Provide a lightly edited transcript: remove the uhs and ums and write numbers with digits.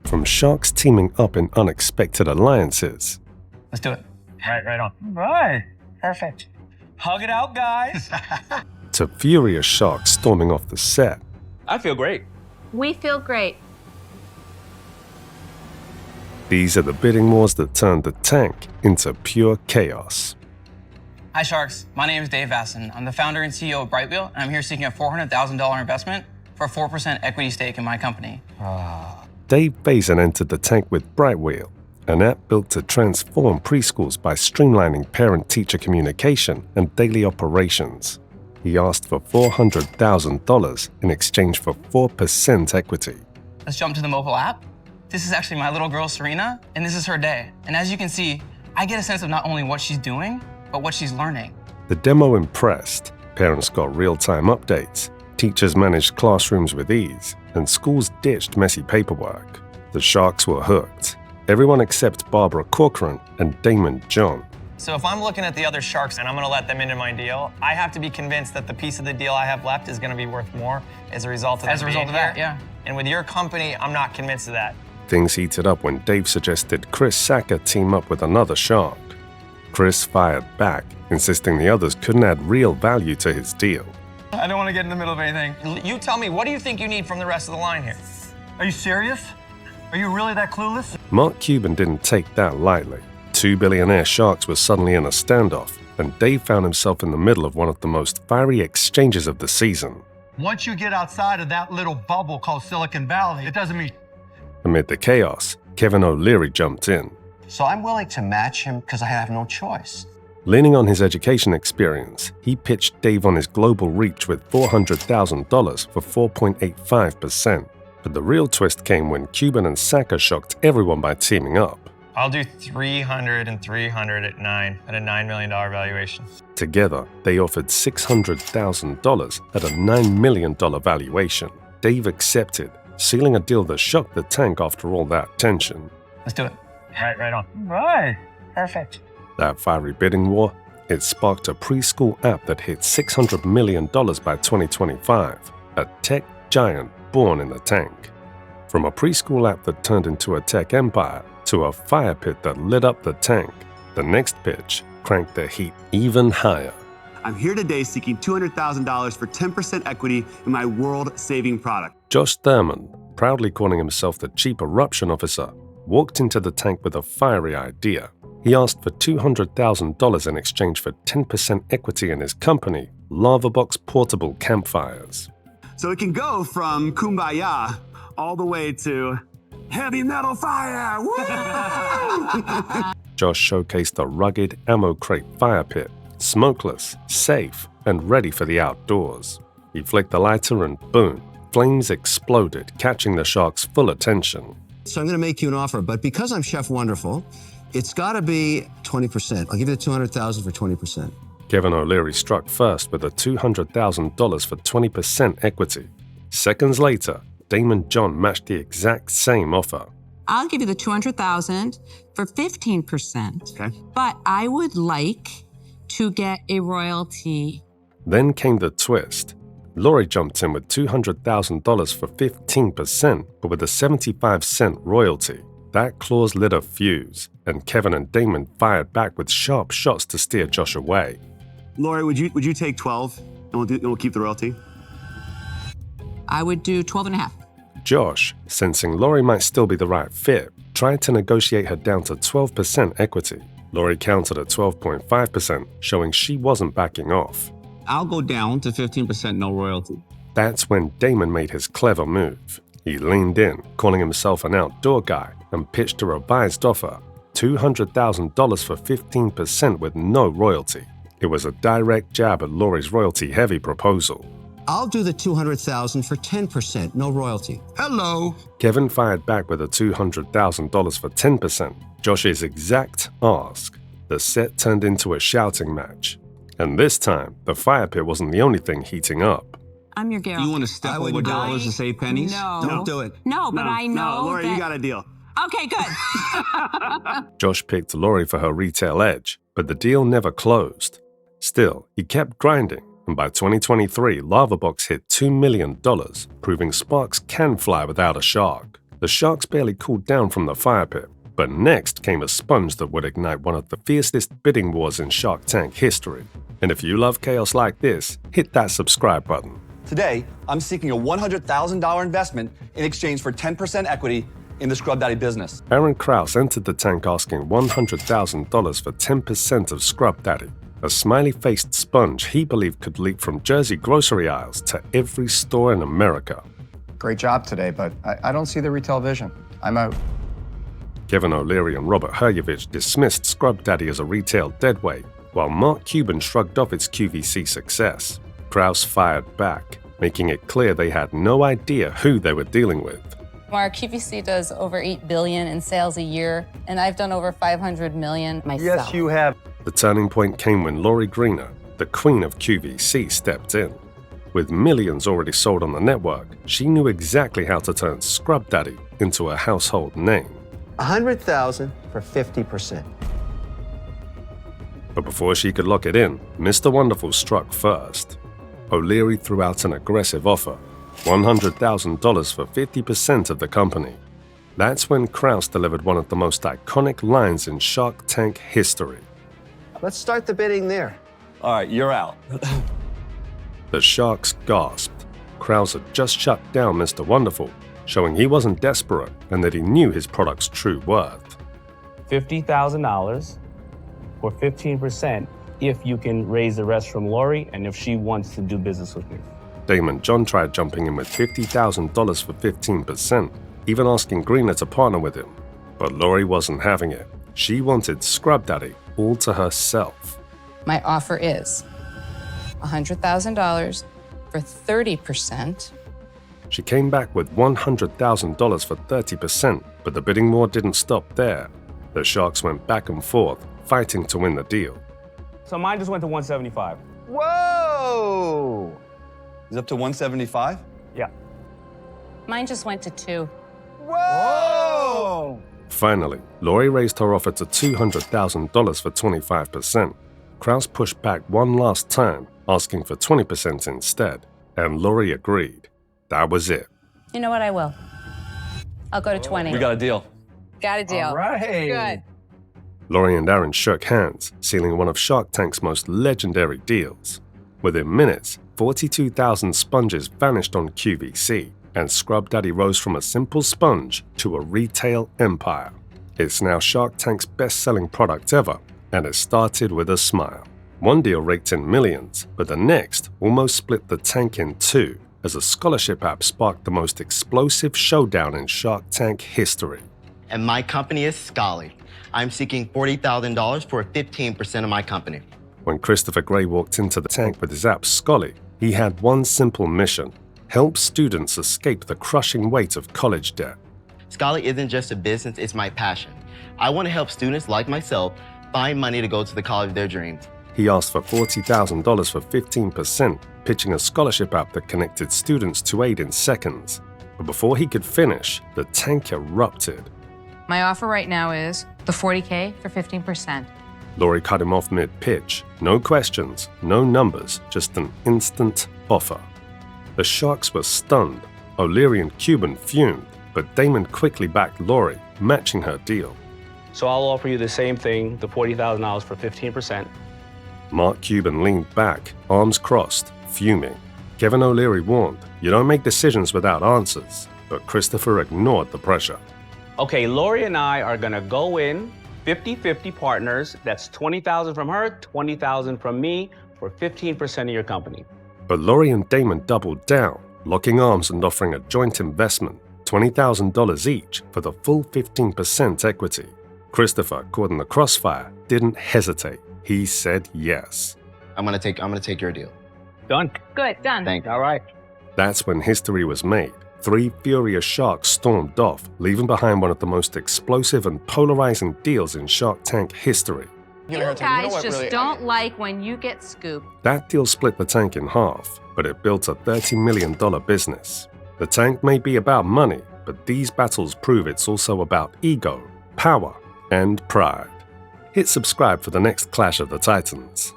from sharks teaming up in unexpected alliances. Let's do it. Right on. Right. Perfect. Hug it out, guys. To furious sharks storming off the set. I feel great. We feel great. These are the bidding wars that turned the tank into pure chaos. Hi, Sharks. My name is Dave Vasson. I'm the founder and CEO of Brightwheel, and I'm here seeking a $400,000 investment for a 4% equity stake in my company. Dave Faison entered the tank with Brightwheel, an app built to transform preschools by streamlining parent-teacher communication and daily operations. He asked for $400,000 in exchange for 4% equity. Let's jump to the mobile app. This is actually my little girl, Serena, and this is her day. And as you can see, I get a sense of not only what she's doing, but what she's learning. The demo impressed. Parents got real-time updates, teachers managed classrooms with ease, and schools ditched messy paperwork. The sharks were hooked. Everyone except Barbara Corcoran and Damon John. So if I'm looking at the other sharks and I'm gonna let them into my deal, I have to be convinced that the piece of the deal I have left is gonna be worth more as a result of that. As a result of that, yeah. And with your company, I'm not convinced of that. Things heated up when Dave suggested Chris Sacca team up with another shark. Chris fired back, insisting the others couldn't add real value to his deal. I don't want to get in the middle of anything. You tell me, what do you think you need from the rest of the line here? Are you serious? Are you really that clueless? Mark Cuban didn't take that lightly. Two billionaire sharks were suddenly in a standoff, and Dave found himself in the middle of one of the most fiery exchanges of the season. Once you get outside of that little bubble called Silicon Valley, it doesn't mean... Amid the chaos, Kevin O'Leary jumped in. So I'm willing to match him because I have no choice. Leaning on his education experience, he pitched Dave on his global reach with $400,000 for 4.85%. But the real twist came when Cuban and Sacca shocked everyone by teaming up. I'll do 300 and 300 at a $9 million valuation. Together, they offered $600,000 at a $9 million valuation. Dave accepted, sealing a deal that shocked the tank after all that tension. Let's do it. Right on. Right. Perfect. That fiery bidding war, it sparked a preschool app that hit $600 million by 2025, a tech giant born in the tank. From a preschool app that turned into a tech empire to a fire pit that lit up the tank, the next pitch cranked the heat even higher. I'm here today seeking $200,000 for 10% equity in my world-saving product. Josh Thurman, proudly calling himself the Chief Eruption Officer, walked into the tank with a fiery idea. He asked for $200,000 in exchange for 10% equity in his company, Lavabox Portable Campfires. So it can go from kumbaya all the way to heavy metal fire. Woo! Josh showcased a rugged ammo crate fire pit, smokeless, safe, and ready for the outdoors. He flicked the lighter and boom, flames exploded, catching the shark's full attention. So I'm going to make you an offer, but because I'm Chef Wonderful, it's got to be 20%. I'll give you the $200,000 for 20%. Kevin O'Leary struck first with a $200,000 for 20% equity. Seconds later, Damon John matched the exact same offer. I'll give you the $200,000 for 15%. Okay. But I would like to get a royalty. Then came the twist. Laurie jumped in with $200,000 for 15%, but with a 75-cent royalty. That clause lit a fuse, and Kevin and Damon fired back with sharp shots to steer Josh away. Lori, would you take 12 and we'll keep the royalty? I would do 12.5. Josh, sensing Laurie might still be the right fit, tried to negotiate her down to 12% equity. Laurie countered at 12.5%, showing she wasn't backing off. I'll go down to 15% no royalty. That's when Damon made his clever move. He leaned in, calling himself an outdoor guy, and pitched a revised offer, $200,000 for 15% with no royalty. It was a direct jab at Laurie's royalty-heavy proposal. I'll do the $200,000 for 10%, no royalty. Hello. Kevin fired back with a $200,000 for 10%, Josh's exact ask. The set turned into a shouting match. And this time, the fire pit wasn't the only thing heating up. I'm your girl. You want to step over dollars and save pennies? No. Don't do it. No, but I know No, Lori, that... you got a deal. Okay, good. Josh picked Laurie for her retail edge, but the deal never closed. Still, he kept grinding, and by 2023, Lavabox hit $2 million, proving sparks can fly without a shark. The sharks barely cooled down from the fire pit, but next came a sponge that would ignite one of the fiercest bidding wars in Shark Tank history. And if you love chaos like this, hit that subscribe button. Today, I'm seeking a $100,000 investment in exchange for 10% equity in the Scrub Daddy business. Aaron Krause entered the tank asking $100,000 for 10% of Scrub Daddy, a smiley-faced sponge he believed could leap from Jersey grocery aisles to every store in America. Great job today, but I don't see the retail vision. I'm out. Kevin O'Leary and Robert Herjavec dismissed Scrub Daddy as a retail deadweight, while Mark Cuban shrugged off its QVC success. Krause fired back, making it clear they had no idea who they were dealing with. Our QVC does over $8 billion in sales a year, and I've done over $500 million myself. Yes, you have. The turning point came when Lori Greener, the queen of QVC, stepped in. With millions already sold on the network, she knew exactly how to turn Scrub Daddy into a household name. $100,000 for 50%. But before she could lock it in, Mr. Wonderful struck first. O'Leary threw out an aggressive offer, $100,000 for 50% of the company. That's when Krause delivered one of the most iconic lines in Shark Tank history. Let's start the bidding there. All right, you're out. The sharks gasped. Krause had just shut down Mr. Wonderful, showing he wasn't desperate and that he knew his product's true worth. $50,000 for 15% if you can raise the rest from Lori and if she wants to do business with me. Damon John tried jumping in with $50,000 for 15%, even asking Greener to partner with him. But Lori wasn't having it. She wanted Scrub Daddy all to herself. My offer is $100,000 for 30%. She came back with $100,000 for 30%, but the bidding war didn't stop there. The sharks went back and forth, fighting to win the deal. So mine just went to 175. Whoa! He's up to 175? Yeah. Mine just went to 2. Whoa! Finally, Lori raised her offer to $200,000 for 25%. Krause pushed back one last time, asking for 20% instead, and Lori agreed. That was it. You know what? I will. I'll go to 20. We got a deal. Got a deal. All right. Good. Lori and Aaron shook hands, sealing one of Shark Tank's most legendary deals. Within minutes, 42,000 sponges vanished on QVC, and Scrub Daddy rose from a simple sponge to a retail empire. It's now Shark Tank's best-selling product ever, and it started with a smile. One deal raked in millions, but the next almost split the tank in two, as a scholarship app sparked the most explosive showdown in Shark Tank history. And my company is Scully. I'm seeking $40,000 for 15% of my company. When Christopher Gray walked into the tank with his app Scully, he had one simple mission: help students escape the crushing weight of college debt. Scully isn't just a business, it's my passion. I want to help students like myself find money to go to the college of their dreams. He asked for $40,000 for 15%, pitching a scholarship app that connected students to aid in seconds. But before he could finish, the tank erupted. My offer right now is the $40K for 15%. Lori cut him off mid-pitch. No questions, no numbers, just an instant offer. The sharks were stunned. O'Leary and Cuban fumed, but Damon quickly backed Lori, matching her deal. So I'll offer you the same thing, the $40,000 for 15%. Mark Cuban leaned back, arms crossed, fuming. Kevin O'Leary warned, "You don't make decisions without answers," but Christopher ignored the pressure. Okay, Lori and I are gonna go in 50-50 partners. That's $20,000 from her, $20,000 from me for 15% of your company. But Lori and Damon doubled down, locking arms and offering a joint investment, $20,000 each for the full 15% equity. Christopher, caught in the crossfire, didn't hesitate. He said yes. I'm gonna take your deal. Done. Good. Done. Thank you. All right. That's when history was made. 3 furious sharks stormed off, leaving behind one of the most explosive and polarizing deals in Shark Tank history. You guys just don't like when you get scooped. That deal split the tank in half, but it built a $30 million business. The tank may be about money, but these battles prove it's also about ego, power, and pride. Hit subscribe for the next Clash of the Titans.